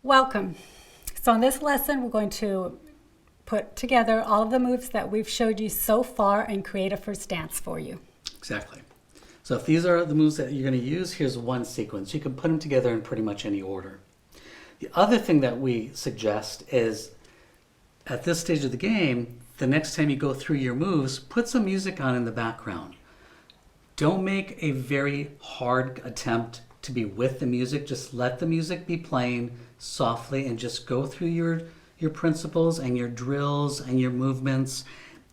Welcome. So in this lesson, we're going to put together all of the moves that we've showed you so far and create a first dance for you. Exactly. So if these are the moves that you're going to use, here's one sequence. You can put them together in pretty much any order. The other thing that we suggest is at this stage of the game, the next time you go through your moves, put some music on in the background. Don't make a very hard attempt to be with the music. Just let the music be playing softly and just go through your principles and your drills and your movements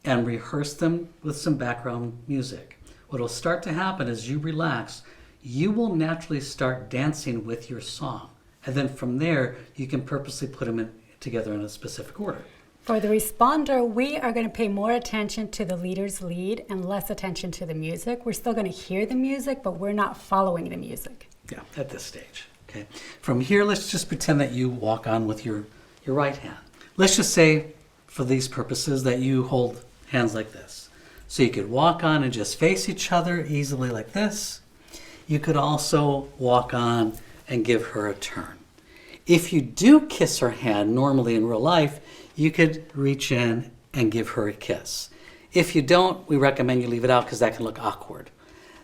and rehearse them with some background music. What will start to happen as you relax, you will naturally start dancing with your song. And then from there, you can purposely put them together in a specific order. For the responder, we are going to pay more attention to the leader's lead and less attention to the music. We're still going to hear the music, but we're not following the music. Yeah, at this stage. Okay. From here, let's just pretend that you walk on with your right hand. Let's just say, for these purposes, that you hold hands like this. So you could walk on and just face each other easily like this. You could also walk on and give her a turn. If you do kiss her hand normally in real life, you could reach in and give her a kiss. If you don't, we recommend you leave it out because that can look awkward.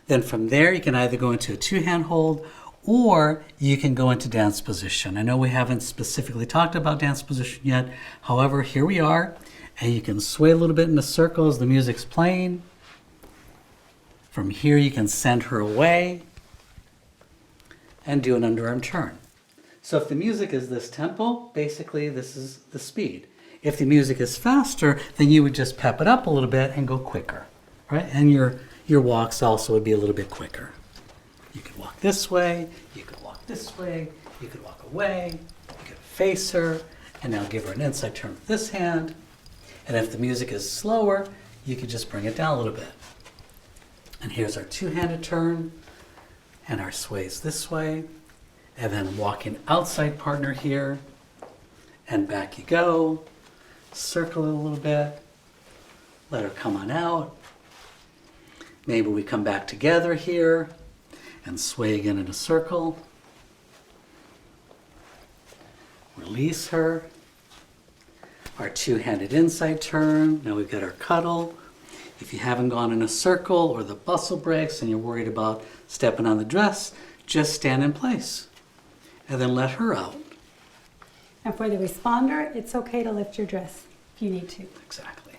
Then from there, you can either go into a two-hand hold or you can go into dance position. I know we haven't specifically talked about dance position yet. However, here we are, and you can sway a little bit in a circle as the music's playing. From here, you can send her away and do an underarm turn. So if the music is this tempo, basically this is the speed. If the music is faster, then you would just pep it up a little bit and go quicker, right? And your walks also would be a little bit quicker. You could walk this way, you could walk this way, you could walk away, you could face her, and now give her an inside turn with this hand. And if the music is slower, you could just bring it down a little bit. And here's our two-handed turn, and our sways this way, and then walking outside partner here, and back you go. Circle it a little bit, let her come on out. Maybe we come back together here and sway again in a circle. Release her. Our two-handed inside turn. Now we've got our cuddle. If you haven't gone in a circle or the bustle breaks and you're worried about stepping on the dress, just stand in place and then let her out. And for the responder, it's okay to lift your dress if you need to. Exactly.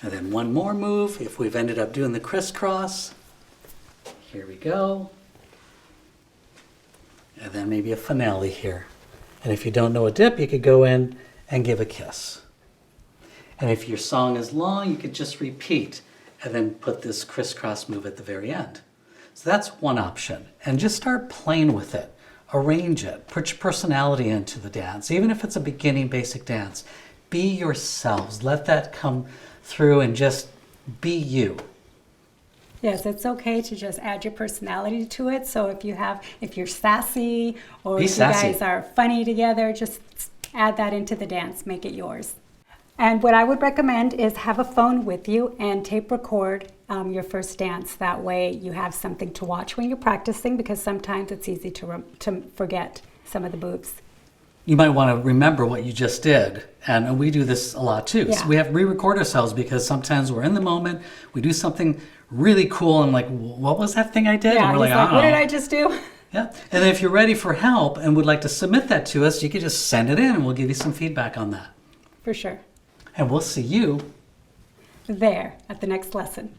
And then one more move, if we've ended up doing the crisscross. Here we go. And then maybe a finale here. And if you don't know a dip, you could go in and give a kiss. And if your song is long, you could just repeat and then put this crisscross move at the very end. So that's one option. And just start playing with it. Arrange it. Put your personality into the dance. Even if it's a beginning basic dance, be yourselves. Let that come through and just be you. Yes, it's okay to just add your personality to it. So if you're sassy or if you guys are funny together, just add that into the dance, make it yours. And what I would recommend is have a phone with you and tape record your first dance. That way you have something to watch when you're practicing, because sometimes it's easy to forget some of the moves. You might want to remember what you just did. And we do this a lot too. Yeah. So we have to re-record ourselves because sometimes we're in the moment, we do something really cool and like, what was that thing I did? Yeah, and we're like, what did I just do? Yeah. And then if you're ready for help and would like to submit that to us, you could just send it in and we'll give you some feedback on that. For sure. And we'll see you there at the next lesson.